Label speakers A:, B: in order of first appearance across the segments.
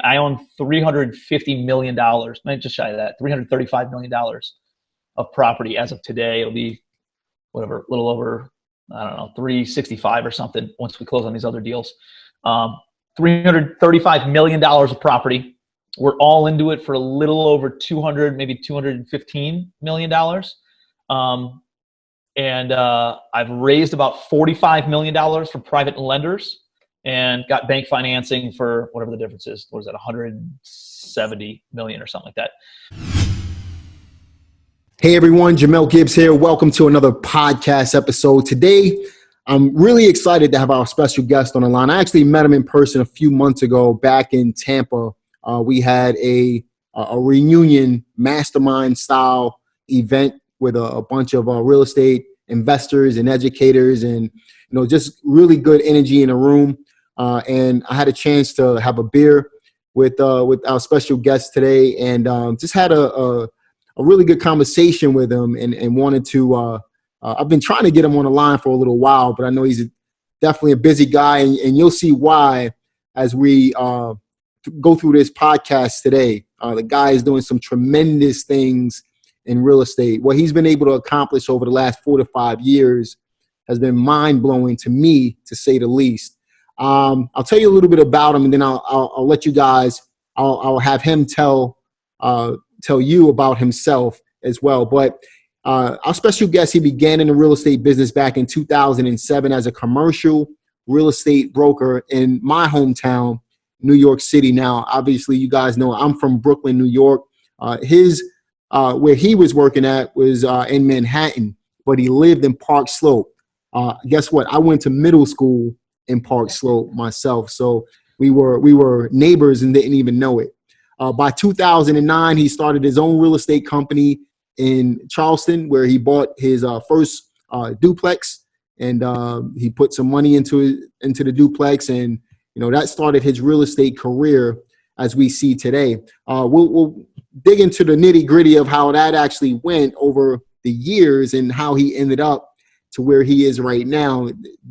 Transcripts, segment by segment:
A: I own $350 million, maybe just shy of that, $335 million of property as of today. It'll be whatever, a little over, I don't know, 365 or something once we close on these other deals. $335 million of property. We're all into it for a little over 200, maybe $215 million. And I've raised about $45 million from private lenders and got bank financing for whatever the difference is. What is that, 170 million or something like that.
B: Hey everyone, Jamel Gibbs here. Welcome to another podcast episode. Today, I'm really excited to have our special guest on the line. I actually met him in person a few months ago back in Tampa. We had a reunion mastermind style event with a bunch of real estate investors and educators, and just really good energy in the room. And I had a chance to have a beer with our special guest today, and just had a really good conversation with him, and wanted to. I've been trying to get him on the line for a little while, but I know he's definitely a busy guy, and you'll see why as we go through this podcast today. The guy is doing some tremendous things in real estate. What he's been able to accomplish over the last 4 to 5 years has been mind-blowing to me, to say the least. I'll tell you a little bit about him, and then I'll let you guys. I'll have him tell you about himself as well. But our special guest, he began in the real estate business back in 2007 as a commercial real estate broker in my hometown, New York City. Now, obviously, you guys know I'm from Brooklyn, New York. Where he was working at was in Manhattan, but he lived in Park Slope. Guess what? I went to middle school in Park Slope myself, so we were neighbors and didn't even know it. By 2009, he started his own real estate company in Charleston, where he bought his first duplex, and he put some money into the duplex, and that started his real estate career as we see today. We'll dig into the nitty gritty of how that actually went over the years and how he ended up to where he is right now.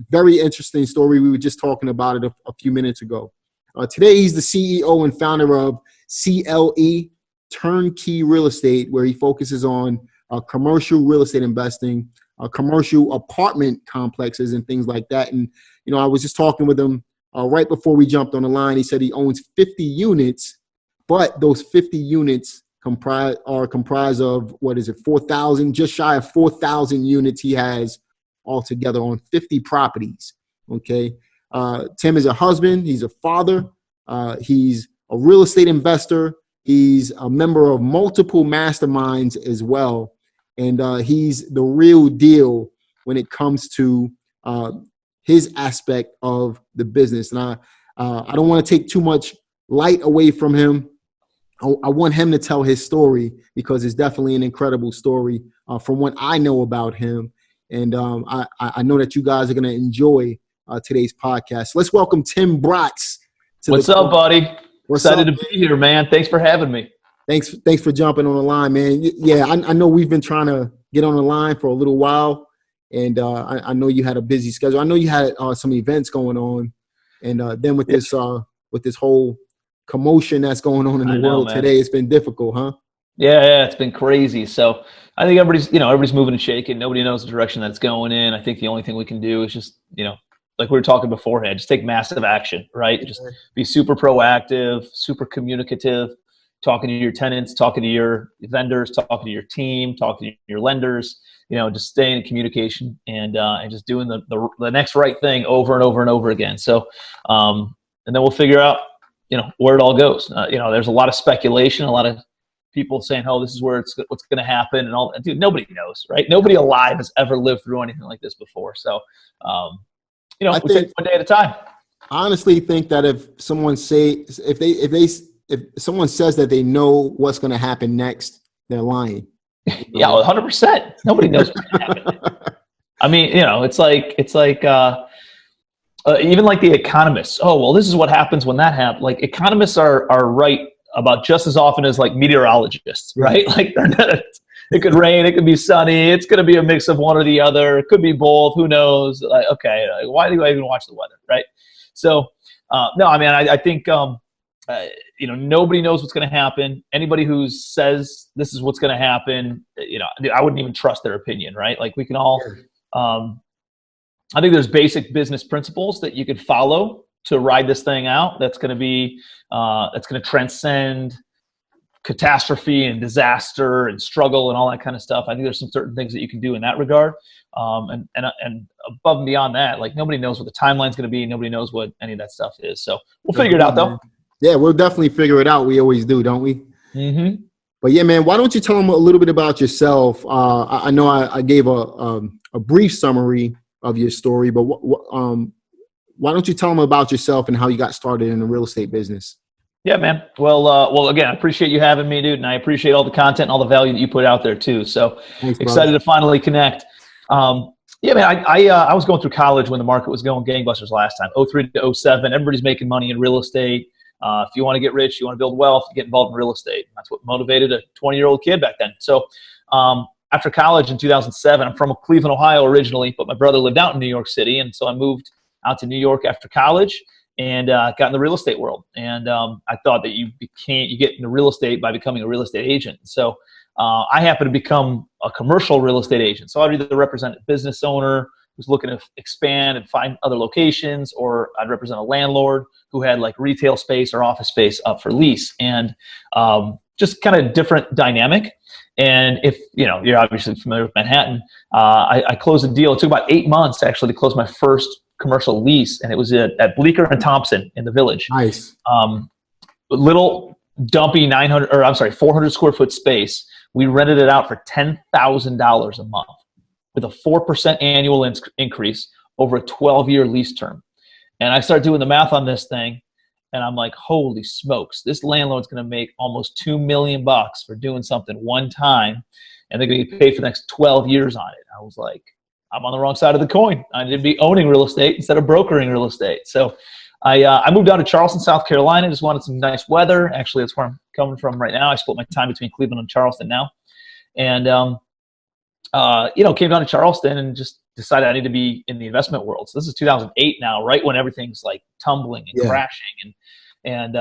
B: Very interesting story. We were just talking about it a few minutes ago. Today, he's the CEO and founder of CLE Turnkey Real Estate, where he focuses on commercial real estate investing, commercial apartment complexes and things like that. And, I was just talking with him right before we jumped on the line. He said he owns 50 units, but those 50 units are comprised of, 4,000, just shy of 4,000 units he has altogether on 50 properties. Okay. Tim is a husband. He's a father. He's a real estate investor. He's a member of multiple masterminds as well. And he's the real deal when it comes to his aspect of the business. And I don't want to take too much light away from him. I want him to tell his story, because it's definitely an incredible story from what I know about him. And I know that you guys are going to enjoy today's podcast. Let's welcome Tim Bratz.
A: What's up, buddy? Excited to be here, man. Thanks for having me. Thanks
B: for jumping on the line, man. Yeah, I know we've been trying to get on the line for a little while, and I know you had a busy schedule. I know you had some events going on, and then with this whole commotion that's going on in the world today, it's been difficult, huh?
A: Yeah, it's been crazy. So I think everybody's moving and shaking. Nobody knows the direction that's going in. I think the only thing we can do is just, like we were talking beforehand, just take massive action, right? Just be super proactive, super communicative, talking to your tenants, talking to your vendors, talking to your team, talking to your lenders, just staying in communication and just doing the next right thing over and over and over again. So, and then we'll figure out, where it all goes. There's a lot of speculation, a lot of people saying, "Oh, this is what's going to happen," and all. Dude, nobody knows, right? Nobody alive has ever lived through anything like this before. So, we take it one day at a time.
B: I honestly think that if someone says that they know what's going to happen next, they're lying.
A: Yeah, 100%. Nobody knows what's going to happen. I mean, it's like even like the economists. Oh, well, this is what happens when that happens. Like, economists are right about just as often as like meteorologists, right? Like, it could rain, it could be sunny, it's going to be a mix of one or the other. It could be both. Who knows? Like, okay, why do I even watch the weather, right? So, no, I mean, I think nobody knows what's going to happen. Anybody who says this is what's going to happen, I wouldn't even trust their opinion, right? Like we can all, I think there's basic business principles that you could follow to ride this thing out. That's going to transcend catastrophe and disaster and struggle and all that kind of stuff. I think there's some certain things that you can do in that regard. And above and beyond that, like nobody knows what the timeline's going to be. Nobody knows what any of that stuff is. So we'll figure it out though.
B: Yeah, we'll definitely figure it out. We always do, don't we?
A: Mm-hmm.
B: But yeah, man, why don't you tell them a little bit about yourself? I know I gave a brief summary of your story, but why don't you tell them about yourself and how you got started in the real estate business?
A: Yeah, man. Well, again, I appreciate you having me, dude. And I appreciate all the content and all the value that you put out there too. So
B: thanks,
A: excited to finally connect. Yeah, man, I was going through college when the market was going gangbusters last time, 03 to 07. Everybody's making money in real estate. If you want to get rich, you want to build wealth, you get involved in real estate. That's what motivated a 20-year-old kid back then. So after college in 2007, I'm from Cleveland, Ohio originally, but my brother lived out in New York City. And so I moved out to New York after college and got in the real estate world. And I thought that you get into real estate by becoming a real estate agent. So I happened to become a commercial real estate agent. So I'd either represent a business owner who's looking to expand and find other locations, or I'd represent a landlord who had like retail space or office space up for lease, and just kind of different dynamic. And if you're obviously familiar with Manhattan, I closed a deal. It took about 8 months actually to close my first commercial lease, and it was at Bleecker and Thompson in the Village.
B: Nice.
A: Little dumpy 400 square foot space. We rented it out for $10,000 a month with a 4% annual increase over a 12-year lease term. And I started doing the math on this thing, and I'm like, holy smokes, this landlord's going to make almost $2 million for doing something one time, and they're going to get paid for the next 12 years on it. I was like, I'm on the wrong side of the coin. I need to be owning real estate instead of brokering real estate. So I moved down to Charleston, South Carolina. Just wanted some nice weather. Actually, that's where I'm coming from right now. I split my time between Cleveland and Charleston now. And, came down to Charleston and just decided I need to be in the investment world. So this is 2008 now, right when everything's like tumbling and crashing and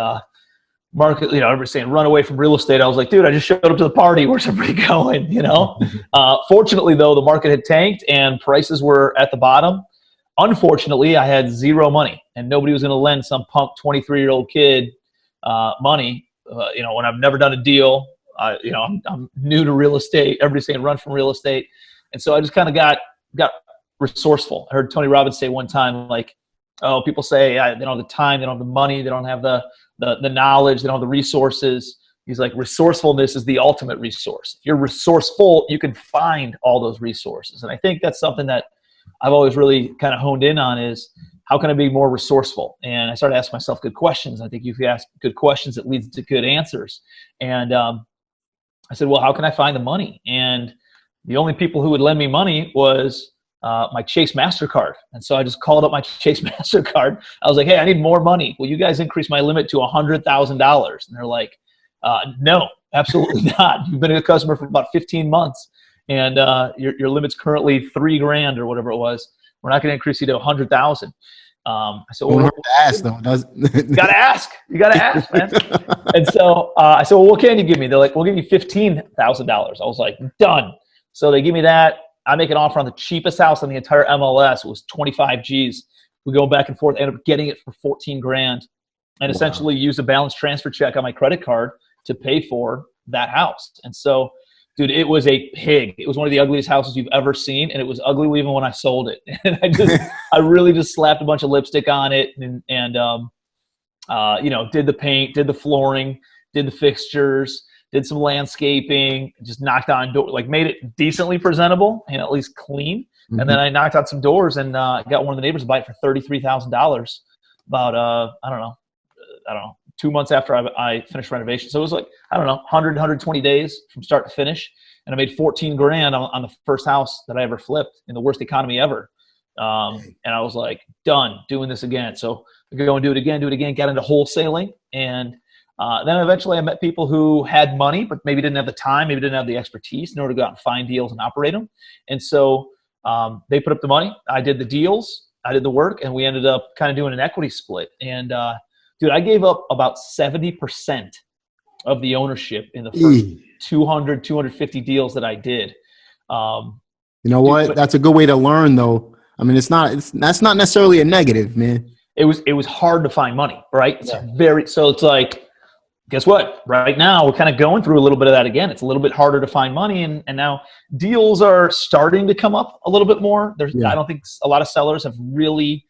A: market, everybody's saying run away from real estate. I was like, dude, I just showed up to the party. Where's everybody going? Fortunately though, the market had tanked and prices were at the bottom. Unfortunately, I had zero money and nobody was going to lend some punk 23-year-old kid money. When I've never done a deal, I'm new to real estate. Everybody's saying run from real estate. And so I just kind of got resourceful. I heard Tony Robbins say one time, like, oh, people say they don't have the time, they don't have the money, they don't have the knowledge, they don't have the resources. He's like, resourcefulness is the ultimate resource. If you're resourceful, you can find all those resources. And I think that's something that I've always really kind of honed in on is how can I be more resourceful? And I started asking myself good questions. I think if you ask good questions, it leads to good answers. And I said, well, how can I find the money? And the only people who would lend me money was my Chase MasterCard. And so I just called up my Chase MasterCard. I was like, hey, I need more money. Will you guys increase my limit to $100,000? And they're like, no, absolutely not. You've been a customer for about 15 months. And your limit's currently $3,000 or whatever it was. We're not going to increase you to 100,000. I said, well,
B: ask though.
A: You got to ask. You got to ask, man. And so I said, well, what can you give me? They're like, we'll give you $15,000. I was like, done. So they give me that. I make an offer on the cheapest house in the entire MLS. It was 25 G's. We go back and forth, end up getting it for 14 grand, and essentially use a balance transfer check on my credit card to pay for that house. And so, dude, it was a pig. It was one of the ugliest houses you've ever seen, and it was ugly even when I sold it. And I really just slapped a bunch of lipstick on it, and did the paint, did the flooring, did the fixtures, did some landscaping, just knocked on door, like made it decently presentable and at least clean. Mm-hmm. And then I knocked out some doors and got one of the neighbors to buy it for $33,000 about, I don't know, 2 months after I finished renovation. So it was like, 120 days from start to finish. And I made 14 grand on the first house that I ever flipped in the worst economy ever. And I was like, done doing this again. So I go and do it again, got into wholesaling. And then eventually I met people who had money, but maybe didn't have the time, maybe didn't have the expertise in order to go out and find deals and operate them. And so they put up the money. I did the deals, I did the work, and we ended up kind of doing an equity split. And dude, I gave up about 70% of the ownership in the first 250 deals that I did.
B: You know what? That's a good way to learn, though. I mean, that's not necessarily a negative, man.
A: It was hard to find money, right? So it's like, guess what? Right now, we're kind of going through a little bit of that again. It's a little bit harder to find money, and now deals are starting to come up a little bit more. I don't think a lot of sellers have really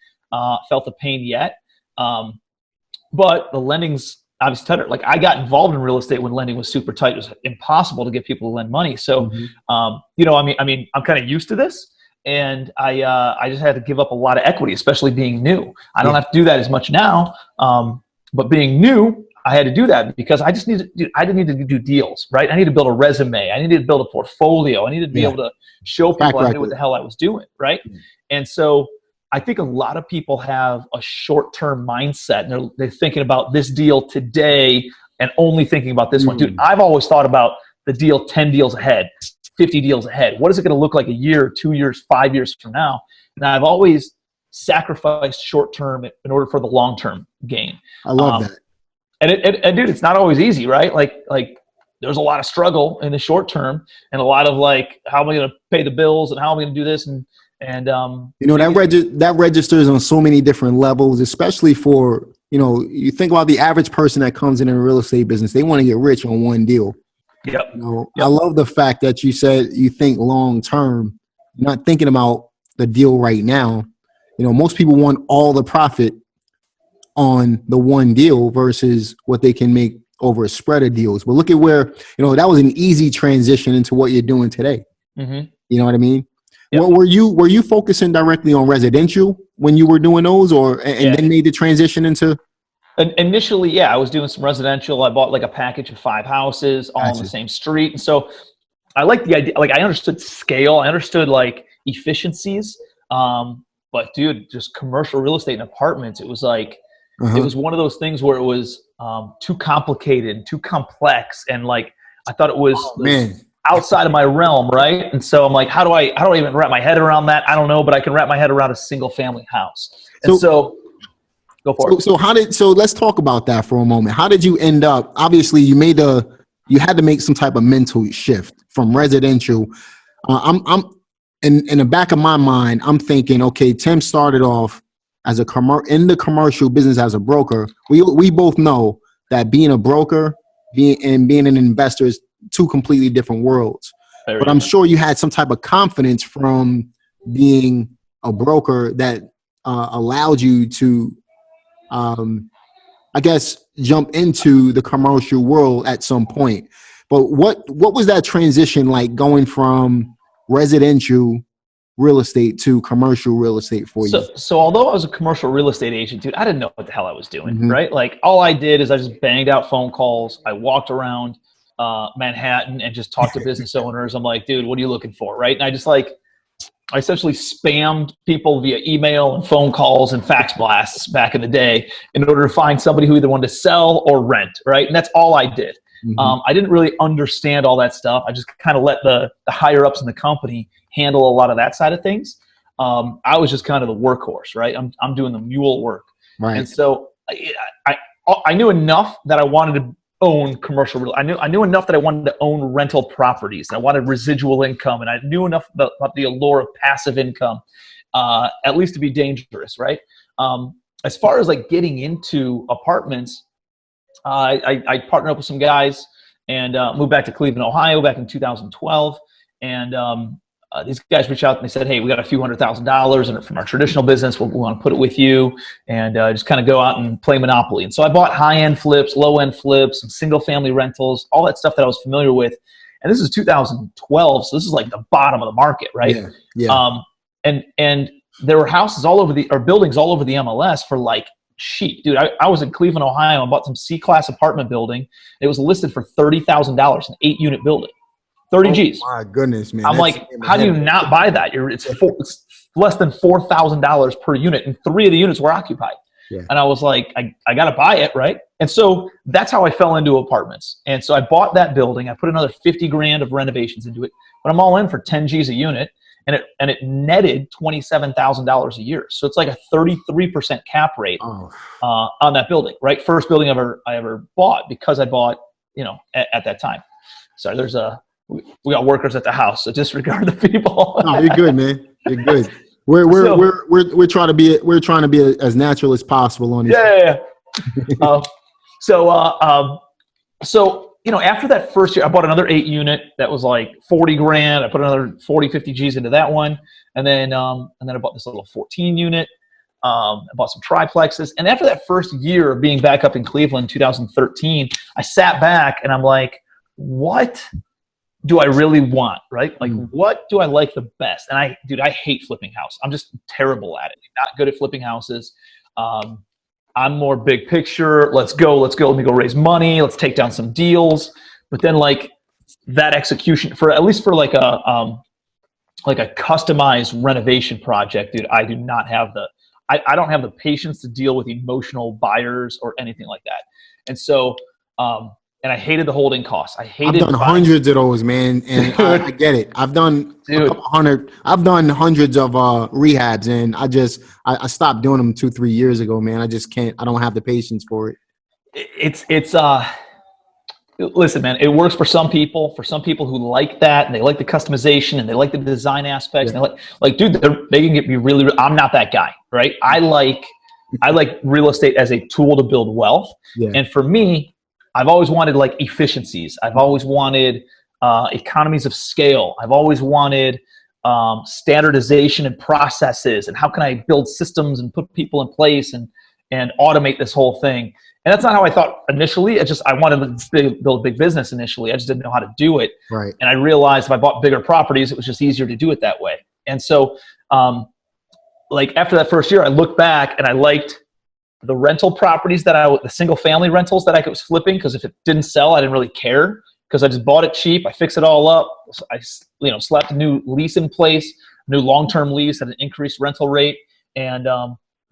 A: felt the pain yet. But the lending's obviously tighter. Like, I got involved in real estate when lending was super tight. It was impossible to get people to lend money. So, I mean, I'm kind of used to this, and I just had to give up a lot of equity, especially being new. I don't have to do that as much now, but being new, I had to do that because I didn't need to do deals, right? I need to build a resume. I needed to build a portfolio. I needed to be able to show people I knew what the hell I was doing, right? And so I think a lot of people have a short-term mindset, and they're thinking about this deal today and only thinking about this one. Dude, I've always thought about the deal 10 deals ahead, 50 deals ahead. What is it going to look like a year, 2 years, 5 years from now? And I've always sacrificed short-term in order for the long-term gain.
B: I love that.
A: And dude, it's not always easy, right? Like there's a lot of struggle in the short term, and a lot of like, how am I going to pay the bills, and how am I going to do this, and
B: that registers on so many different levels, especially for, you think about the average person that comes in a real estate business. They want to get rich on one deal.
A: Yep.
B: I love the fact that you said you think long term, not thinking about the deal right now. Most people want all the profit on the one deal versus what they can make over a spread of deals. But look at where, that was an easy transition into what you're doing today. You know what I mean? Yep. Well, were you focusing directly on residential when you were doing those, or then made the transition into?
A: Initially, I was doing some residential. I bought like a package of 5 houses all on the same street. And so I liked the idea. Like, I understood scale. I understood like efficiencies. But dude, just commercial real estate and apartments, it was like, it was one of those things where it was too complicated, too complex, and like I thought it was outside of my realm, right? And so I'm like, how do I even wrap my head around that? I don't know, but I can wrap my head around a single family house. And so go for it.
B: So let's talk about that for a moment. How did you end up? Obviously, you had to make some type of mental shift from residential. I'm in the back of my mind, I'm thinking, okay, Tim started off as in the commercial business as a broker. We both know that being a broker being an investor is 2 completely different worlds. But I'm sure you had some type of confidence from being a broker that allowed you to, I guess, jump into the commercial world at some point. But what was that transition like, going from residential real estate to commercial real estate for you?
A: So although I was a commercial real estate agent, dude, I didn't know what the hell I was doing, right? Like, all I did is I just banged out phone calls. I walked around Manhattan and just talked to business owners. I'm like, dude, what are you looking for, right? And I essentially spammed people via email and phone calls and fax blasts back in the day in order to find somebody who either wanted to sell or rent, right? And that's all I did. I didn't really understand all that stuff. I just kind of let the higher ups in the company handle a lot of that side of things. I was just kind of the workhorse, right? I'm doing the mule work.
B: Right.
A: And so I knew enough that I wanted to own commercial real. I knew enough that I wanted to own rental properties. And I wanted residual income, and I knew enough about the allure of passive income, at least to be dangerous, right? As far as like getting into apartments, I partnered up with some guys and moved back to Cleveland, Ohio back in 2012. And these guys reached out and they said, hey, we got a few $100,000 and from our traditional business. We want to put it with you and just kind of go out and play Monopoly. And so I bought high-end flips, low-end flips, some single-family rentals, all that stuff that I was familiar with. And this is 2012, so this is like the bottom of the market, right?
B: Yeah.
A: And there were houses all over or buildings all over the MLS for like cheap. Dude, I was in Cleveland, Ohio, and bought some C-class apartment building. It was listed for $30,000, an 8-unit building. 30 G's.
B: My goodness, man.
A: I'm like, how do you not buy that? It's less than $4,000 per unit, and 3 of the units were occupied.
B: Yeah.
A: And I was like, I got to buy it, right? And so that's how I fell into apartments. And so I bought that building. I put another $50,000 of renovations into it, but I'm all in for 10 G's a unit. and it netted $27,000 a year. So it's like a 33% cap rate on that building, right? First building I ever bought, because I bought, at that time. Sorry, we got workers at the house, so disregard the people.
B: No, you're good, man. You're good. We're trying to be as natural as possible on this.
A: Yeah. So after that first year, I bought another 8 unit that was like 40 grand. I put another 40, 50 G's into that one. And then I bought this little 14 unit. I bought some triplexes. And after that first year of being back up in Cleveland, 2013, I sat back and I'm like, what do I really want? Right? Like, what do I like the best? And I hate flipping houses. I'm just terrible at it. Not good at flipping houses. I'm more big picture. Let's go. Let me go raise money. Let's take down some deals. But then like that execution at least for like a customized renovation project, dude, I do not have I don't have the patience to deal with emotional buyers or anything like that. And so, and I hated the holding costs. I've done
B: hundreds of those, man. And I get it. I've done hundreds of rehabs, and I stopped doing them 2-3 years ago, man. I just can't. I don't have the patience for it.
A: Listen, man, it works for some people. For some people who like that, and they like the customization, and they like the design aspects. Yeah. And they like, dude, they can get me really. I'm not that guy, right? I like real estate as a tool to build wealth, and for me, I've always wanted like efficiencies. I've always wanted economies of scale. I've always wanted standardization and processes, and how can I build systems and put people in place and automate this whole thing. And that's not how I thought initially. I wanted to build a big business initially. I just didn't know how to do it.
B: Right.
A: And I realized if I bought bigger properties, it was just easier to do it that way. And so like after that first year, I looked back and I liked the rental properties the single family rentals that I was flipping, because if it didn't sell, I didn't really care, because I just bought it cheap. I fixed it all up. I slapped a new lease in place, new long-term lease at an increased rental rate. And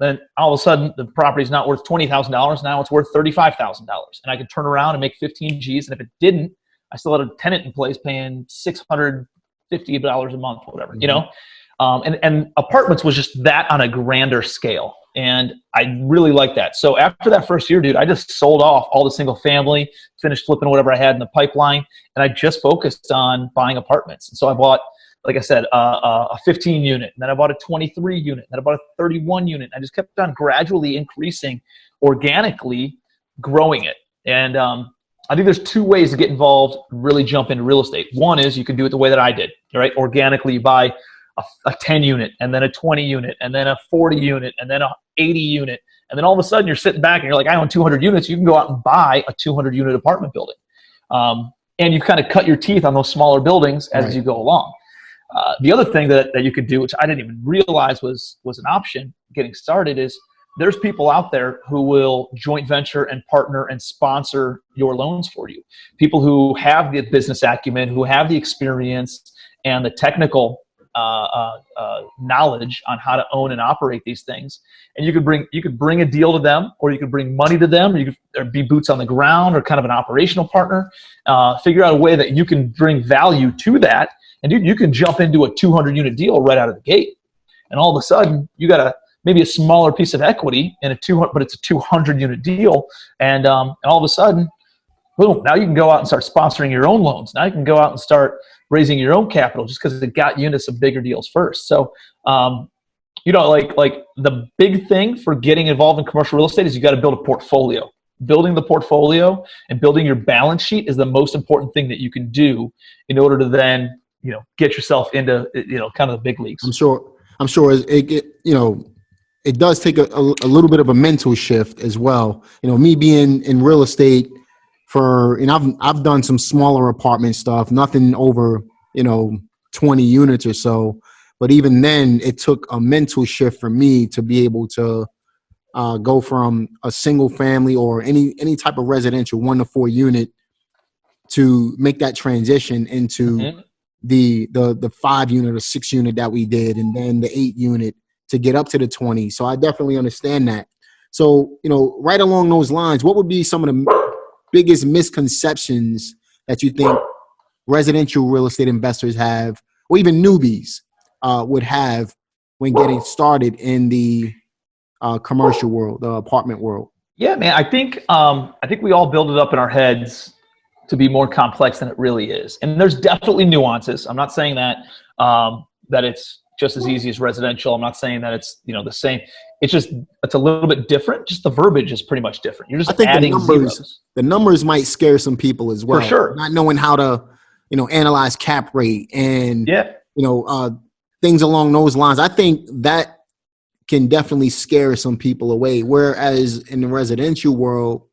A: then all of a sudden the property's not worth $20,000. Now it's worth $35,000. And I could turn around and make 15 G's. And if it didn't, I still had a tenant in place paying $650 a month, whatever, and apartments was just that on a grander scale. And I really like that. So after that first year, dude, I just sold off all the single family, finished flipping whatever I had in the pipeline, and I just focused on buying apartments. And so I bought, like I said, a 15 unit, and then I bought a 23 unit, and then I bought a 31 unit. I just kept on gradually increasing, organically growing it. And I think there's 2 ways to get involved, really jump into real estate. One is you can do it the way that I did, right? Organically, you buy a 10 unit, and then a 20 unit, and then a 40 unit, and then a 80 unit. And then all of a sudden you're sitting back and you're like, I own 200 units. You can go out and buy a 200 unit apartment building. And you kind of cut your teeth on those smaller buildings as you go along. The other thing that you could do, which I didn't even realize was an option getting started, is there's people out there who will joint venture and partner and sponsor your loans for you. People who have the business acumen, who have the experience and the technical knowledge on how to own and operate these things. And you could bring a deal to them, or you could bring money to them, or you could be boots on the ground, or kind of an operational partner. Figure out a way that you can bring value to that, and you can jump into a 200 unit deal right out of the gate. And all of a sudden you got maybe a smaller piece of equity in but it's a 200 unit deal. And all of a sudden, boom, now you can go out and start sponsoring your own loans. Now you can go out and start raising your own capital, just because it got you into some bigger deals first. So, like the big thing for getting involved in commercial real estate is you got to build a portfolio. Building the portfolio and building your balance sheet is the most important thing that you can do in order to then, get yourself into, kind of the big leagues.
B: I'm sure it does take a little bit of a mental shift as well. Me being in real estate, I've done some smaller apartment stuff, nothing over, 20 units or so. But even then, it took a mental shift for me to be able to go from a single family or any type of residential 1 to 4 unit to make that transition into the 5 unit or 6 unit that we did, and then the 8 unit to get up to the 20. So I definitely understand that. So, right along those lines, what would be some of the biggest misconceptions that you think residential real estate investors have, or even newbies, would have when getting started in the commercial world, the apartment world?
A: Yeah, man. I think we all build it up in our heads to be more complex than it really is, and there's definitely nuances. I'm not saying that that it's just as easy as residential. I'm not saying that it's the same. It's a little bit different. Just the verbiage is pretty much different. You're just adding zeros.
B: The numbers might scare some people as well.
A: For sure.
B: Not knowing how to analyze cap rate and things along those lines. I think that can definitely scare some people away. Whereas in the residential world,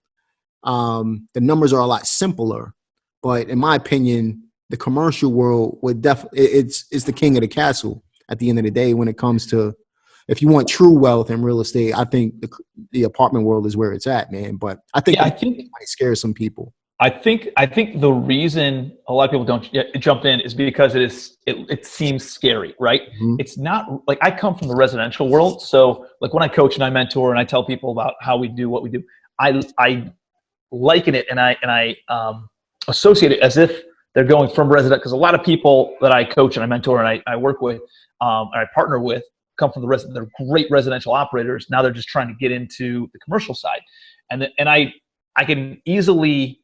B: the numbers are a lot simpler. But in my opinion, the commercial world would definitely it's the king of the castle at the end of the day when it comes to, if you want true wealth in real estate. I think the apartment world is where it's at, man. But I think it might scare some people.
A: I think the reason a lot of people don't jump in is because it seems scary, right? Mm-hmm. It's not like, I come from the residential world, so like when I coach and I mentor and I tell people about how we do what we do, I liken it and I associate it as if they're going from resident, because a lot of people that I coach and I mentor and I work with, I partner with, come from the resident. They're great residential operators. Now they're just trying to get into the commercial side, and I can easily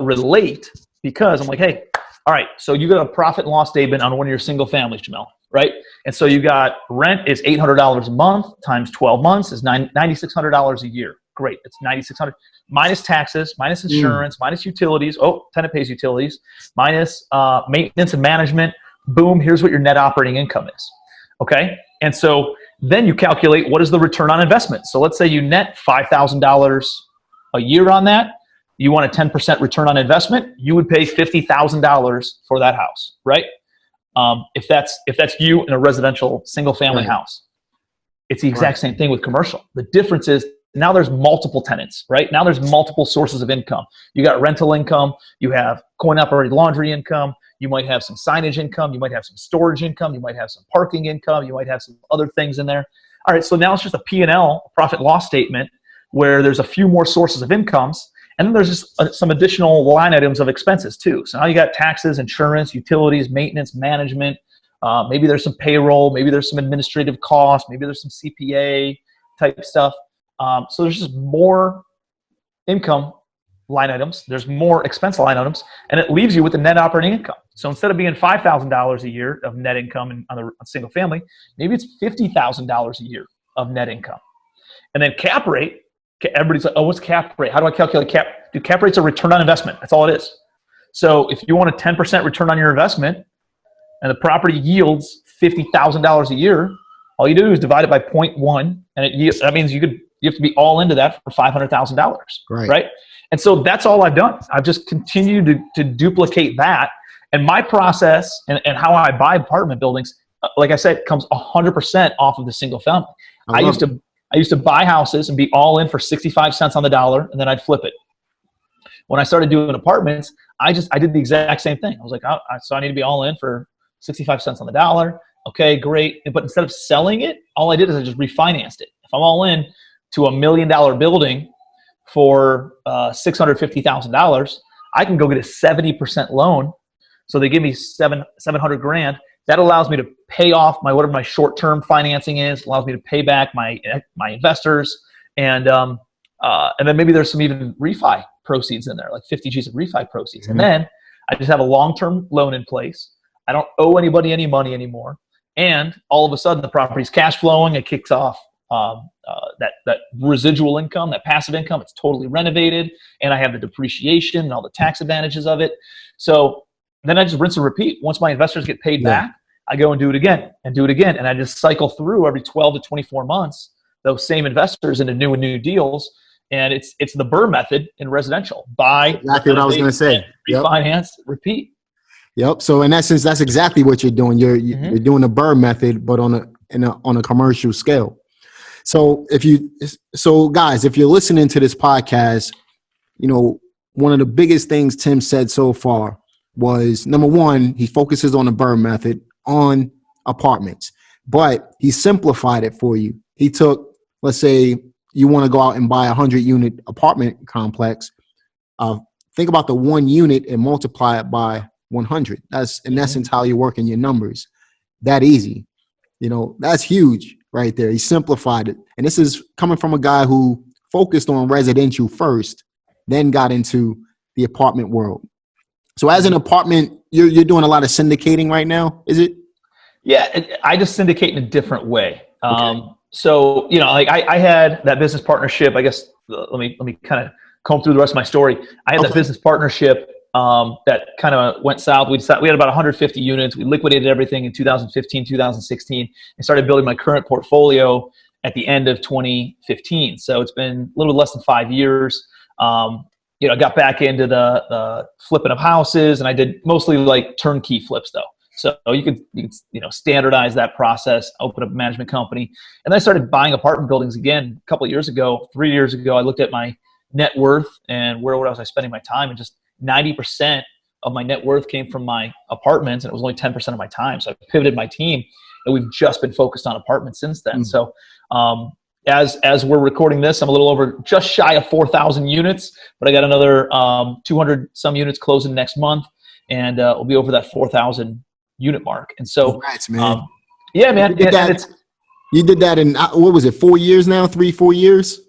A: relate, because I'm like, hey, all right, so you got a profit and loss statement on one of your single families, Jamel, right? And so you got rent is $800 a month times 12 months is $9,600 a year. Great, it's $9,600 minus taxes, minus insurance, minus utilities. Oh, tenant pays utilities, minus maintenance and management. Boom, here's what your net operating income is. Okay, and so then you calculate what is the return on investment. So let's say you net $5,000 a year on that. You want a 10% return on investment, you would pay $50,000 for that house, right? If that's you in a residential single family house. It's the exact same thing with commercial. The difference is now there's multiple tenants, right? Now there's multiple sources of income. You got rental income, you have coin-operated laundry income, you might have some signage income, you might have some storage income, you might have some parking income, you might have some other things in there. All right, so now it's just a P&L, profit and loss statement, where there's a few more sources of incomes. And then there's just some additional line items of expenses too. So now you got taxes, insurance, utilities, maintenance, management. Maybe there's some payroll. Maybe there's some administrative costs. Maybe there's some CPA type stuff. So there's just more income line items. There's more expense line items. And it leaves you with the net operating income. So instead of being $5,000 a year of net income on a single family, maybe it's $50,000 a year of net income. And then cap rate. Everybody's like, oh, what's cap rate? How do I calculate cap? Dude, cap rate's a return on investment. That's all it is. So if you want a 10% return on your investment and the property yields $50,000 a year, all you do is divide it by 0.1, and that means you have to be all into that for $500,000, right? And so that's all I've done. I've just continued to duplicate that. And my process and how I buy apartment buildings, like I said, comes 100% off of the single family. I used to buy houses and be all in for 65 cents on the dollar, and then I'd flip it. When I started doing apartments, I did the exact same thing. I was like, so I need to be all in for 65 cents on the dollar. Okay, great. But instead of selling it, all I did is I just refinanced it. If I'm all in to $1 million building for $650,000, I can go get a 70% loan. So they give me $700,000. That allows me to pay off whatever my short-term financing is. Allows me to pay back my investors, and then maybe there's some even refi proceeds in there, like 50 G's of refi proceeds. And then I just have a long-term loan in place. I don't owe anybody any money anymore, and all of a sudden the property's cash flowing. It kicks off that residual income, that passive income. It's totally renovated, and I have the depreciation and all the tax advantages of it. So then I just rinse and repeat. Once my investors get paid back, I go and do it again and do it again. And I just cycle through every 12 to 24 months those same investors into new deals. And it's the BRRRR method in residential. Buy,
B: exactly what I was going to say.
A: Refinance, repeat.
B: Yep. So in essence, that's exactly what you're doing. You're doing the BRRRR method, but on a commercial scale. So guys, if you're listening to this podcast, one of the biggest things Tim said so far was, number one, he focuses on the BRRRR method on apartments, but he simplified it for you. He took, let's say you want to go out and buy a 100-unit apartment complex. Think about the 1 unit and multiply it by 100. That's in essence how you're working your numbers. that easy. You know, that's huge right there. He simplified it. And this is coming from a guy who focused on residential first, then got into the apartment world. So as an apartment, you're doing a lot of syndicating right now, is it?
A: Yeah, I just syndicate in a different way.
B: Okay.
A: So, you know, like I had that business partnership, I guess, let me kind of comb through the rest of my story. I had that business partnership that kind of went south. We had about 150 units. We liquidated everything in 2015, 2016, and started building my current portfolio at the end of 2015. So it's been a little less than 5 years. You know, I got back into the flipping of houses, and I did mostly like turnkey flips though. So you could you know, standardize that process, open up a management company. And then I started buying apartment buildings again a couple of years ago, 3 years ago. I looked at my net worth and where was I spending my time, and just 90% of my net worth came from my apartments, and it was only 10% of my time. So I pivoted my team, and we've just been focused on apartments since then. So as we're recording this, I'm a little over, just shy of 4,000 units, but I got another 200 some units closing next month, and we'll be over that 4,000 unit mark. And so,
B: congrats, man.
A: Yeah, man.
B: You did that in, what was it, 4 years now, 3-4 years?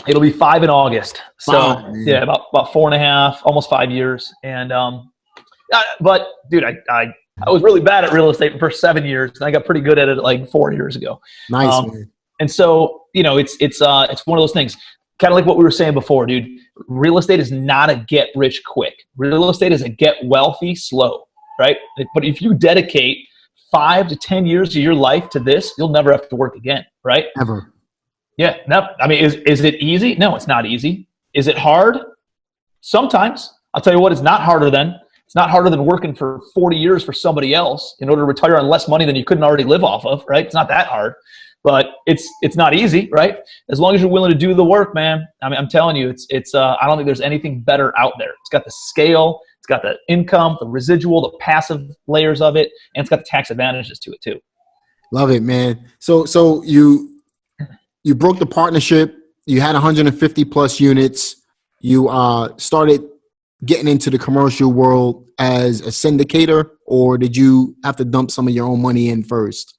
A: It'll be 5 in August. So
B: yeah,
A: about 4.5, almost 5 years. And, but dude, I was really bad at real estate the first 7 years, and I got pretty good at it like 4 years ago.
B: Nice, man.
A: And so, you know, it's one of those things, kind of like what we were saying before, dude. Real estate is not a get rich quick. Real estate is a get wealthy slow, right? But if you dedicate 5 to 10 years of your life to this, you'll never have to work again, right?
B: Ever.
A: Yeah. No, I mean, is it easy? No, it's not easy. Is it hard? Sometimes. I'll tell you what, it's not harder than. It's not harder than working for 40 years for somebody else in order to retire on less money than you couldn't already live off of, right? It's not that hard. But it's not easy, right? As long as you're willing to do the work, man. I mean, I'm telling you, I don't think there's anything better out there. It's got the scale, it's got the income, the residual, the passive layers of it, and it's got the tax advantages to it too.
B: Love it, man. So you broke the partnership. You had 150 plus units. You started getting into the commercial world as a syndicator, or did you have to dump some of your own money in first?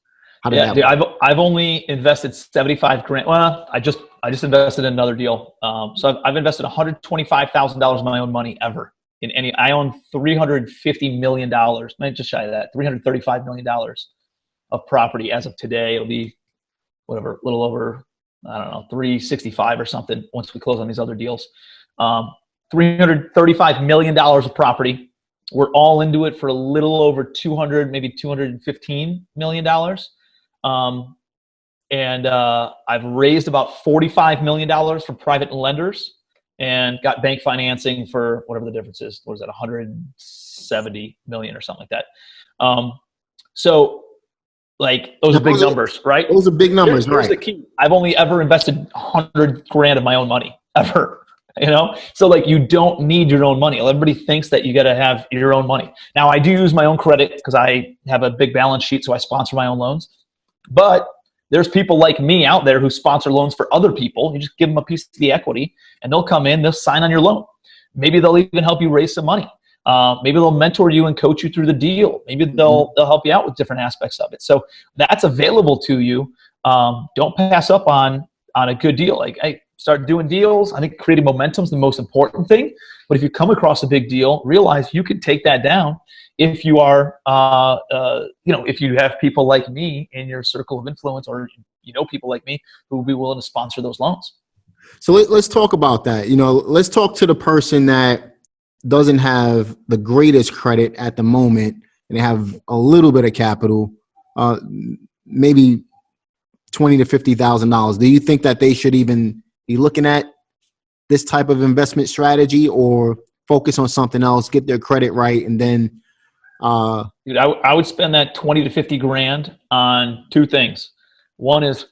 A: Yeah, dude, I've only invested 75 grand. Well, I just invested in another deal. So I've invested $125,000 of my own money ever in any. I own $350 million, maybe just shy of that, $335 million of property as of today. It'll be whatever, a little over, I don't know, 365 or something once we close on these other deals. $335 million of property. We're all into it for a little over 200, maybe $215 million. And I've raised about $45 million from private lenders and got bank financing for whatever the difference is. What is that? 170 million or something like that. So like those are big numbers, right?
B: Those are big numbers, right?
A: Here's the key. I've only ever invested 100 grand of my own money ever. You know, so like you don't need your own money. Everybody thinks that you got to have your own money. Now I do use my own credit because I have a big balance sheet, so I sponsor my own loans. But there's people like me out there who sponsor loans for other people. You just give them a piece of the equity, and they'll come in, they'll sign on your loan. Maybe they'll even help you raise some money. Maybe they'll mentor you and coach you through the deal. Maybe they'll help you out with different aspects of it. So that's available to you. Don't pass up on a good deal. Like, hey, start doing deals. I think creating momentum is the most important thing. But if you come across a big deal, realize you can take that down if you are, if you have people like me in your circle of influence, or people like me who will be willing to sponsor those loans.
B: So let's talk about that. Let's talk to the person that doesn't have the greatest credit at the moment, and they have a little bit of capital, maybe $20,000 to $50,000. Do you think that they should even be looking at this type of investment strategy, or focus on something else, get their credit right, and then?
A: Dude, I would spend that 20 to 50 grand on two things. One is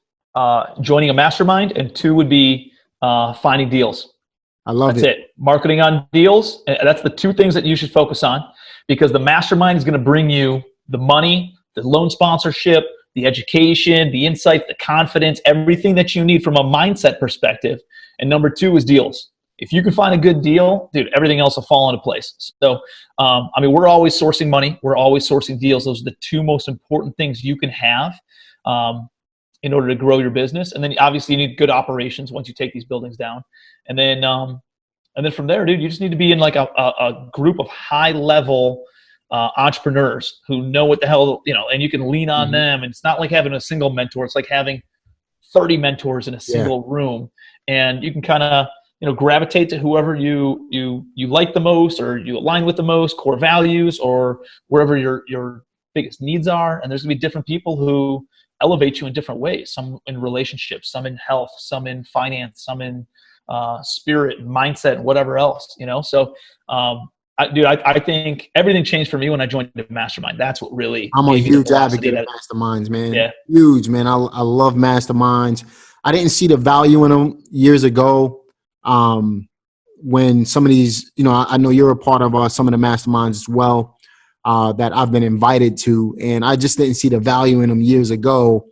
A: joining a mastermind, and two would be finding deals.
B: I love
A: That's it. Marketing on deals. That's the two things that you should focus on, because the mastermind is going to bring you the money, the loan sponsorship, the education, the insight, the confidence, everything that you need from a mindset perspective. And number two is deals. if you can find a good deal, dude, everything else will fall into place. So, I mean, we're always sourcing money. We're always sourcing deals. Those are the two most important things you can have in order to grow your business. And then obviously you need good operations once you take these buildings down. And then from there, dude, you just need to be in like a group of high level entrepreneurs who know what the hell, and you can lean on them. And it's not like having a single mentor. It's like having 30 mentors in a single room, and you can kind of, gravitate to whoever you like the most, or you align with the most, core values, or wherever your biggest needs are. And there's gonna be different people who elevate you in different ways, some in relationships, some in health, some in finance, some in spirit and mindset and whatever else, So, I think everything changed for me when I joined the mastermind. That's what really.
B: I'm a huge advocate of masterminds, man. Yeah. Huge, man. I love masterminds. I didn't see the value in them years ago. When some of these, I know you're a part of some of the masterminds as well, that I've been invited to, and I just didn't see the value in them years ago.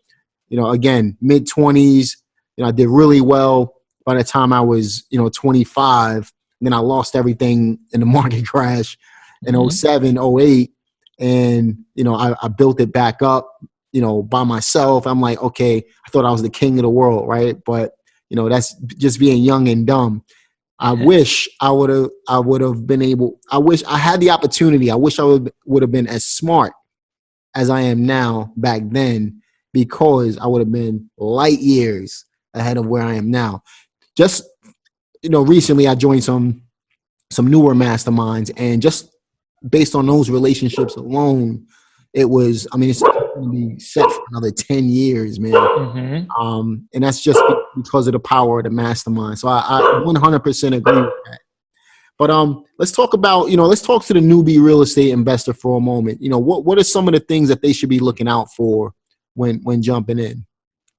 B: Again, mid-20s, I did really well by the time I was, 25. And then I lost everything in the market crash in 07, 08. And, I built it back up, by myself. I'm like, okay, I thought I was the king of the world, right? But, that's just being young and dumb. I wish I would have been able, I wish I had the opportunity. I wish I would have been as smart as I am now back then, because I would have been light years ahead of where I am now. Just, recently I joined some newer masterminds, and just based on those relationships alone, it's going to be set for another 10 years, man. And that's just because of the power of the mastermind. So I 100% agree with that. But let's talk about, let's talk to the newbie real estate investor for a moment. What are some of the things that they should be looking out for when jumping in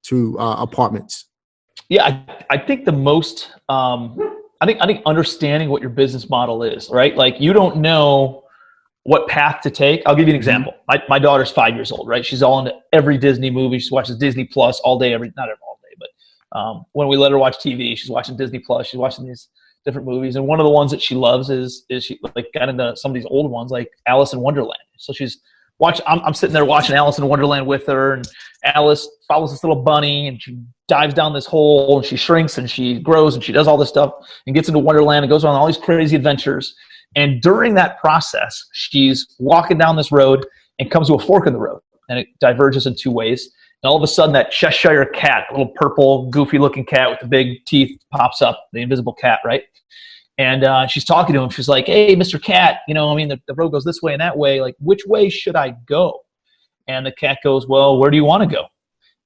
B: to apartments?
A: Yeah, I think the most, I think understanding what your business model is, right? Like, you don't know what path to take. I'll give you an example. My daughter's 5 years old, right? She's all into every Disney movie. She watches Disney Plus all day, not all day, but when we let her watch TV, she's watching Disney Plus. She's watching these different movies. And one of the ones that she loves is she like got into some of these old ones, like Alice in Wonderland. So she's I'm sitting there watching Alice in Wonderland with her, and Alice follows this little bunny, and she dives down this hole, and she shrinks, and she grows, and she does all this stuff, and gets into Wonderland, and goes on all these crazy adventures. And during that process, she's walking down this road and comes to a fork in the road, and it diverges in two ways. And all of a sudden, that Cheshire cat, a little purple, goofy-looking cat with the big teeth, pops up, the invisible cat, right? And she's talking to him. She's like, "Hey, Mr. Cat, the road goes this way and that way. Like, which way should I go?" And the cat goes, "Well, where do you want to go?"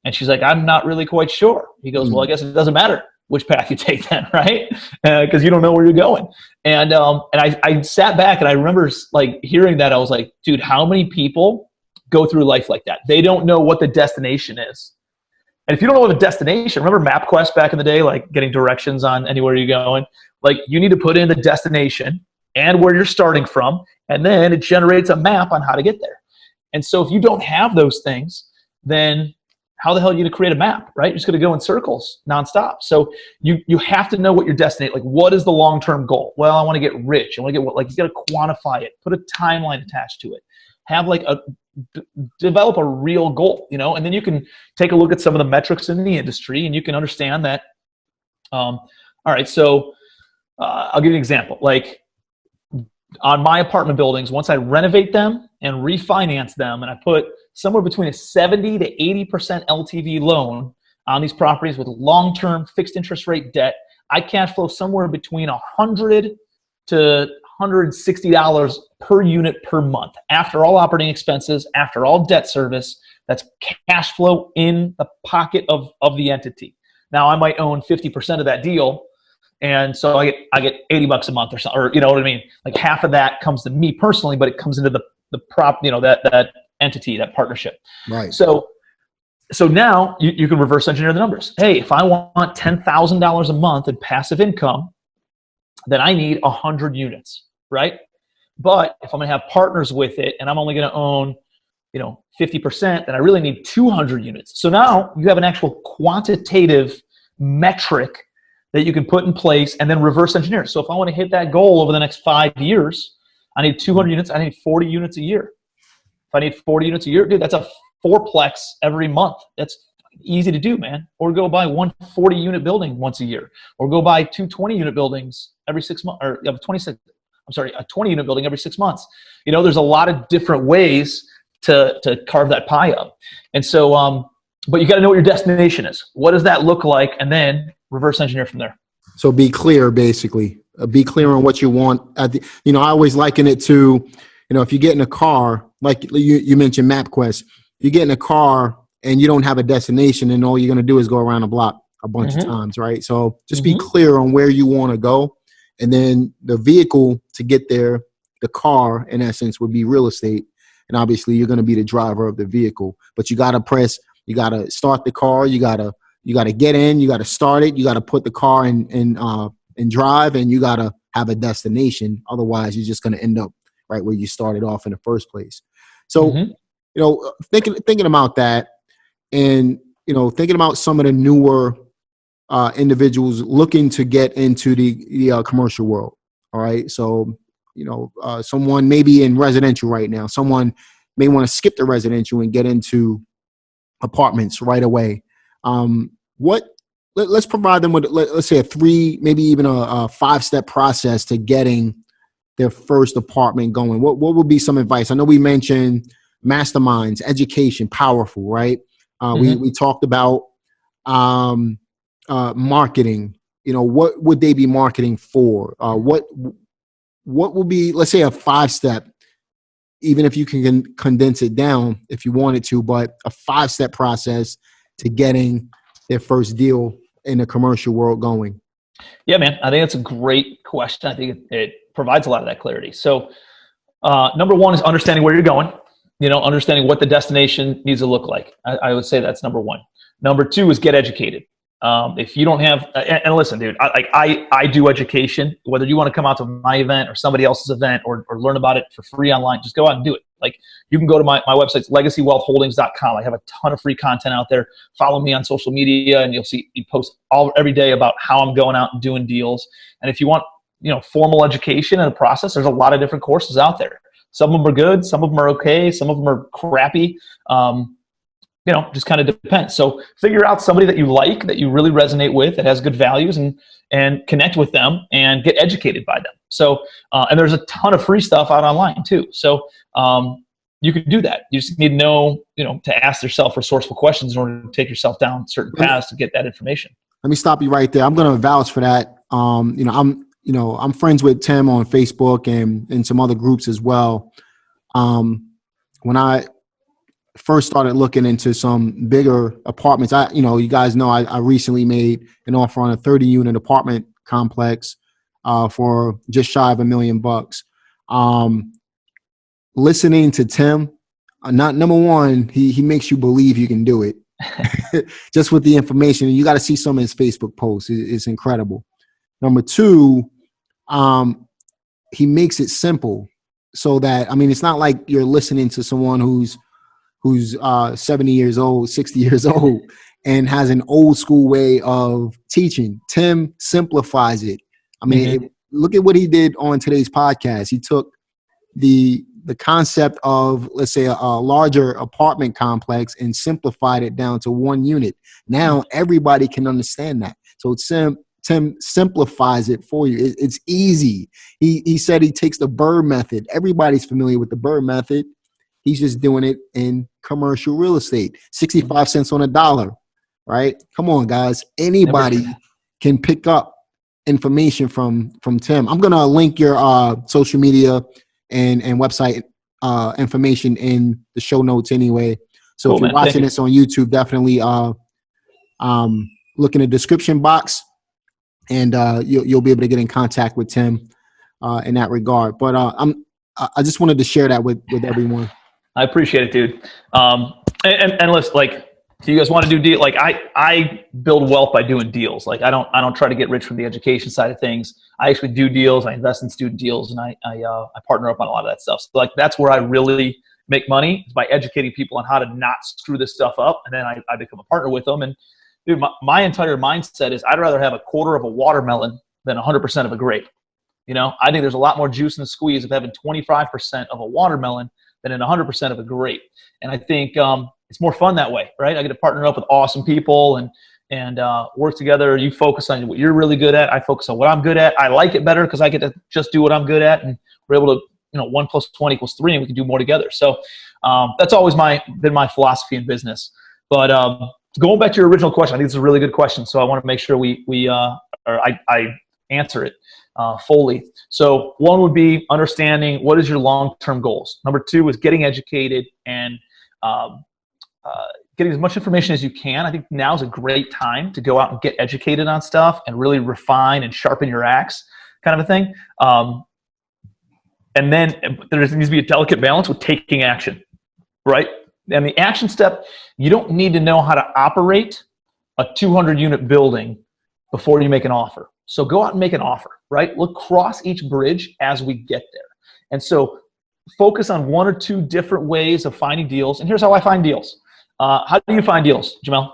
A: And she's like, "I'm not really quite sure." He goes, "Well, I guess it doesn't matter which path you take then, right? Because you don't know where you're going." And I sat back, and I remember like hearing that. I was like, dude, how many people go through life like that? They don't know what the destination is. And if you don't know what the destination, remember MapQuest back in the day, like getting directions on anywhere you're going? Like, you need to put in the destination and where you're starting from, and then it generates a map on how to get there. And so if you don't have those things, then how the hell are you going to create a map, right? You're just going to go in circles nonstop. So you have to know what your destination, like, what is the long-term goal? Well, I want to get rich. I want to get what, like, you got to quantify it, put a timeline attached to it, have like develop a real goal, and then you can take a look at some of the metrics in the industry, and you can understand that. All right. So I'll give you an example. Like, on my apartment buildings, once I renovate them and refinance them, and I put somewhere between a 70 to 80% LTV loan on these properties with long-term fixed interest rate debt, I cash flow somewhere between $100 to $160 per unit per month. After all operating expenses, after all debt service, that's cash flow in the pocket of the entity. Now, I might own 50% of that deal, and so I get $80 a month or something, or you know what I mean? Like, half of that comes to me personally, but it comes into the prop, that entity, that partnership.
B: Right.
A: So now you can reverse engineer the numbers. Hey, if I want $10,000 a month in passive income, then I need 100 units, right? But if I'm going to have partners with it, and I'm only going to own, 50%, then I really need 200 units. So now you have an actual quantitative metric that you can put in place and then reverse engineer. So if I want to hit that goal over the next 5 years, I need 200 units. I need 40 units a year. If I need 40 units a year, dude, that's a fourplex every month. That's easy to do, man. Or go buy one 40-unit building once a year, or go buy two 20-unit buildings every 6 months, or a 20-unit building every 6 months. You know, there's a lot of different ways to carve that pie up. And so, but you got to know what your destination is. What does that look like? And then reverse engineer from there.
B: So be clear, basically. Be clear on what you want. I always liken it to, if you get in a car, like you mentioned MapQuest, you get in a car and you don't have a destination, and all you're going to do is go around the block a bunch of times, right? So just be clear on where you want to go. And then the vehicle to get there, the car, in essence, would be real estate. And obviously, you're going to be the driver of the vehicle. But you got to start the car. You got to get in. You got to start it. You got to put the car in drive, and you got to have a destination. Otherwise, you're just going to end up right where you started off in the first place. So, thinking about that, and thinking about some of the newer individuals looking to get into the commercial world. All right, so someone maybe in residential right now, someone may want to skip the residential and get into apartments right away. Let's provide them with, let's say, a 3, maybe even a 5-step process to getting their first apartment going. What would be some advice? I know we mentioned masterminds, education, powerful, right? We talked about marketing. What would they be marketing for? What would be, let's say, a 5-step, even if you can condense it down if you wanted to, but a 5-step process to getting their first deal in the commercial world going?
A: Yeah, man, I think that's a great question. I think it provides a lot of that clarity. So number one is understanding where you're going, understanding what the destination needs to look like. I would say that's number one. Number two is get educated. If you don't have, and listen, dude, I do education, whether you want to come out to my event or somebody else's event or learn about it for free online, just go out and do it. Like, you can go to my website, legacywealthholdings.com. I have a ton of free content out there. Follow me on social media, and you'll see me post every day about how I'm going out and doing deals. And if you want, formal education and a process, there's a lot of different courses out there. Some of them are good, some of them are okay, some of them are crappy. Just kind of depends. So figure out somebody that you like, that you really resonate with, that has good values, and connect with them and get educated by them. So, and there's a ton of free stuff out online too. So, you can do that. You just need to know, to ask yourself resourceful questions in order to take yourself down certain paths to get that information. Let
B: me stop you right there. I'm going to vouch for that. I'm friends with Tim on Facebook and some other groups as well. When I first started looking into some bigger apartments, you guys know I recently made an offer on a 30-unit apartment complex for just shy of $1 million. Listening to Tim, number one, he makes you believe you can do it just with the information. You got to see some of his Facebook posts. It's incredible. Number two, he makes it simple so that, it's not like you're listening to someone who's 70 years old, 60 years old, and has an old school way of teaching. Tim simplifies it. Look at what he did on today's podcast. He took the concept of, let's say, a larger apartment complex and simplified it down to 1 unit. Now everybody can understand that. So Tim simplifies it for you. It's easy. He said he takes the BRRRR method. Everybody's familiar with the BRRRR method. He's just doing it in commercial real estate. 65 cents on a dollar, right? Come on, guys. Anybody can pick up information from Tim. I'm going to link your social media and website information in the show notes anyway. So if you're watching this on YouTube, definitely look in the description box, and you'll be able to get in contact with Tim in that regard. But I just wanted to share that with everyone.
A: I appreciate it, dude. And listen, do you guys want to do deal? I build wealth by doing deals. I don't try to get rich from the education side of things. I actually do deals. I invest in student deals, and I partner up on a lot of that stuff. So that's where I really make money, is by educating people on how to not screw this stuff up. And then I become a partner with them. And dude, my entire mindset is I'd rather have a quarter of a watermelon than 100% of a grape. You know, I think there's a lot more juice in the squeeze of having 25% of a watermelon than in 100% of a grape. And I think it's more fun that way, right? I get to partner up with awesome people and work together. You focus on what you're really good at. I focus on what I'm good at. I like it better because I get to just do what I'm good at, and we're able to, 1 + 1 = 3, and we can do more together. So that's always been my philosophy in business. But going back to your original question, I think it's a really good question. So I want to make sure I answer it fully. So one would be understanding what is your long-term goals. Number 2 is getting educated and getting as much information as you can. I think now is a great time to go out and get educated on stuff and really refine and sharpen your axe, kind of a thing. And then there needs to be a delicate balance with taking action, right? And the action step, you don't need to know how to operate a 200-unit building before you make an offer. So go out and make an offer, right? We'll cross each bridge as we get there. And so focus on 1 or 2 different ways of finding deals. And here's how I find deals. How do you find deals, Jamel?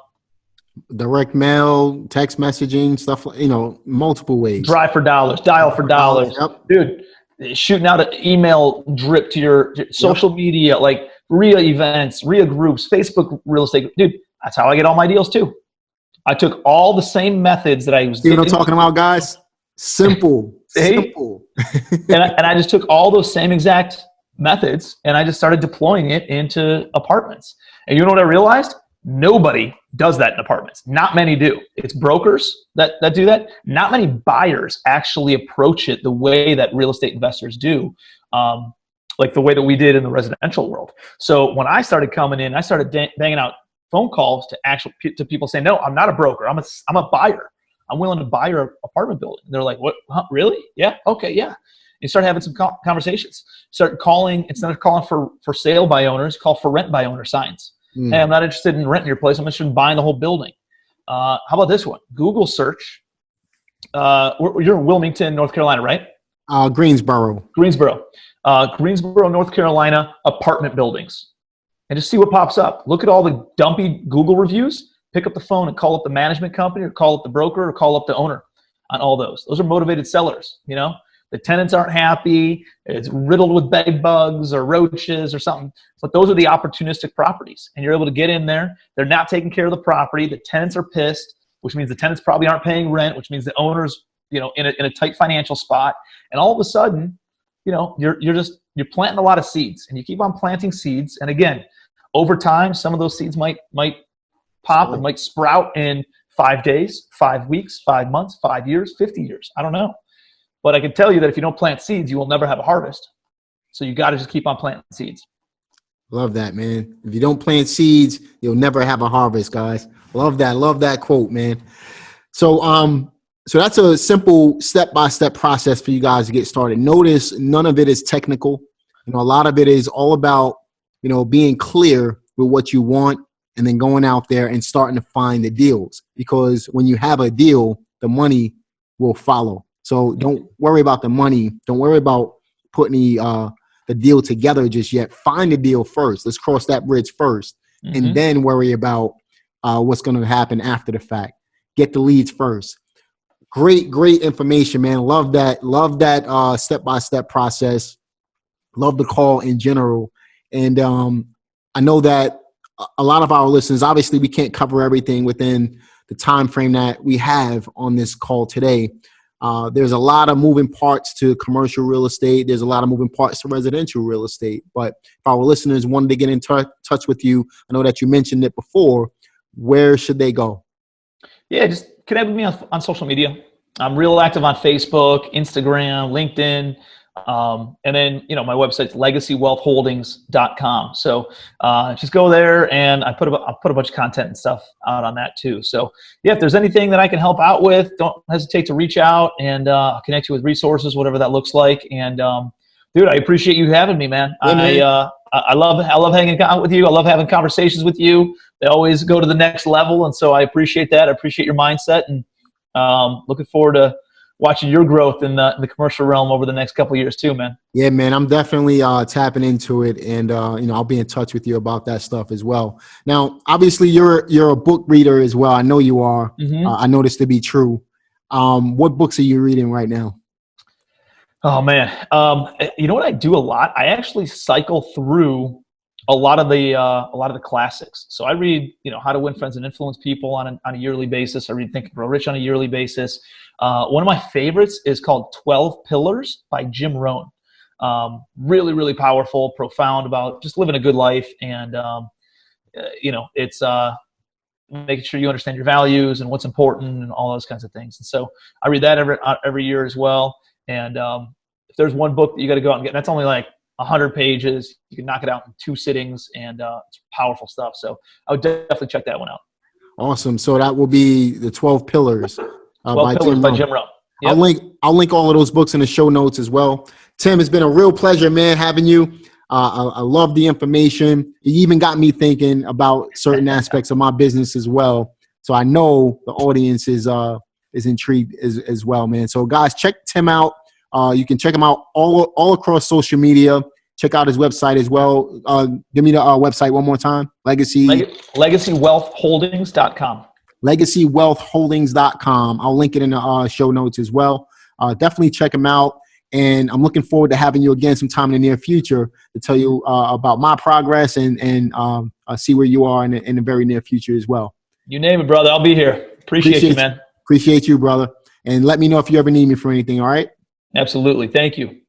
B: Direct mail, text messaging, stuff, multiple ways.
A: Drive for dollars, dial for dollars.
B: Yep.
A: Dude, shooting out an email drip to your social media, like REIA events, REIA groups, Facebook real estate. Dude, that's how I get all my deals too. I took all the same methods that I was
B: doing. See what I'm talking about, guys? Simple. Simple.
A: and I just took all those same exact methods and I just started deploying it into apartments. And you know what I realized? Nobody does that in apartments. Not many do. It's brokers that do that. Not many buyers actually approach it the way that real estate investors do, like the way that we did in the residential world. So when I started coming in, I started banging out phone calls to people saying, no, I'm not a broker. I'm a buyer. I'm willing to buy your apartment building. And they're like, what? Huh, really? Yeah. Okay. Yeah. You start having some conversations. Start calling, instead of calling for sale by owners, call for rent by owner signs. Hey, I'm not interested in renting your place. I'm interested in buying the whole building. How about this one? Google search. You're in Wilmington, North Carolina, right?
B: Greensboro,
A: North Carolina, apartment buildings. And just see what pops up. Look at all the dumpy Google reviews. Pick up the phone and call up the management company or call up the broker or call up the owner on all those. Those are motivated sellers, The tenants aren't happy. It's riddled with bed bugs or roaches or something. But those are the opportunistic properties. And you're able to get in there. They're not taking care of the property. The tenants are pissed, which means the tenants probably aren't paying rent, which means the owner's, in a tight financial spot. And all of a sudden, you're planting a lot of seeds. And you keep on planting seeds. And again, over time, some of those seeds might pop and might sprout in 5 days, 5 weeks, 5 months, 5 years, 50 years. I don't know. But I can tell you that if you don't plant seeds, you will never have a harvest. So you got to just keep on planting seeds.
B: Love that, man. If you don't plant seeds, you'll never have a harvest, guys. Love that. Love that quote, man. So that's a simple step-by-step process for you guys to get started. Notice none of it is technical. A lot of it is all about, being clear with what you want and then going out there and starting to find the deals. Because when you have a deal, the money will follow. So don't worry about the money. Don't worry about putting the deal together just yet. Find the deal first. Let's cross that bridge first, and then worry about what's going to happen after the fact. Get the leads first. Great information, man. Love that step-by-step process. Love the call in general. And I know that a lot of our listeners, obviously we can't cover everything within the time frame that we have on this call today. There's a lot of moving parts to commercial real estate. There's a lot of moving parts to residential real estate. But if our listeners wanted to get in touch with you, I know that you mentioned it before, where should they go? Yeah,
A: just connect with me on social media. I'm real active on Facebook, Instagram, LinkedIn. And then, my website's legacywealthholdings.com. So just go there, and I'll put a bunch of content and stuff out on that too. So yeah, if there's anything that I can help out with, don't hesitate to reach out, and I'll connect you with resources, whatever that looks like. And dude, I appreciate you having me, man. Yeah, I love hanging out with you. I love having conversations with you. They always go to the next level. And so I appreciate that. I appreciate your mindset, and looking forward to watching your growth in the commercial realm over the next couple of years too, man.
B: Yeah, man, I'm definitely tapping into it, and I'll be in touch with you about that stuff as well. Now, obviously, you're a book reader as well. I know you are.
A: Mm-hmm.
B: I know this to be true. What books are you reading right now?
A: Oh man, you know what I do a lot? I actually cycle through a lot of the classics. So I read, How to Win Friends and Influence People on a yearly basis. I read Think and Grow Rich on a yearly basis. One of my favorites is called 12 Pillars by Jim Rohn. Really, really powerful, profound about just living a good life, and it's making sure you understand your values and what's important and all those kinds of things. And so I read that every year as well. And if there's one book that you got to go out and get, that's only like 100 pages. You can knock it out in 2 sittings, and it's powerful stuff. So I would definitely check that one out.
B: Awesome. So that will be the 12 Pillars.
A: 12 Pillars by Jim Rohn. Yep.
B: I'll link all of those books in the show notes as well. Tim, it's been a real pleasure, man, having you. I love the information. You even got me thinking about certain aspects of my business as well. So I know the audience is intrigued as well, man. So guys, check Tim out. You can check him out all across social media. Check out his website as well. Give me the website one more time.
A: LegacyWealthHoldings.com.
B: LegacyWealthHoldings.com. I'll link it in the show notes as well. Definitely check him out. And I'm looking forward to having you again sometime in the near future to tell you about my progress and see where you are in the very near future as well.
A: You name it, brother. I'll be here. Appreciate you, man.
B: Appreciate you, brother. And let me know if you ever need me for anything, all right?
A: Absolutely. Thank you.